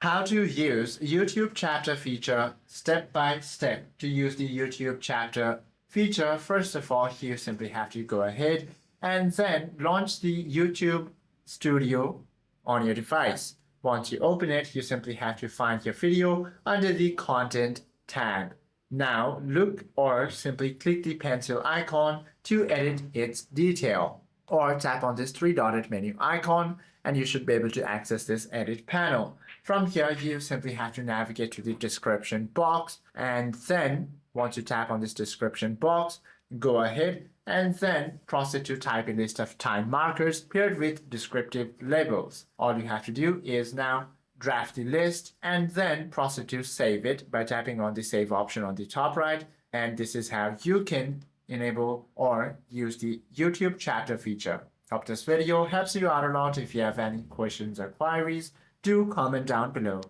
How to use YouTube chapter feature step by step. To use the YouTube chapter feature, first of all, you simply have to go ahead and then launch the YouTube Studio on your device. Once you open it, you simply have to find your video under the Content tab. Now look or simply click the pencil icon to edit its detail, or tap on this three-dotted menu icon and you should be able to access this edit panel. From here, you simply have to navigate to the description box, and then once you tap on this description box, go ahead and then proceed to type a list of time markers paired with descriptive labels. All you have to do is now draft the list and then proceed to save it by tapping on the save option on the top right, and this is how you can enable or use the YouTube chapter feature. Hope this video helps you out a lot. If you have any questions or queries, do comment down below.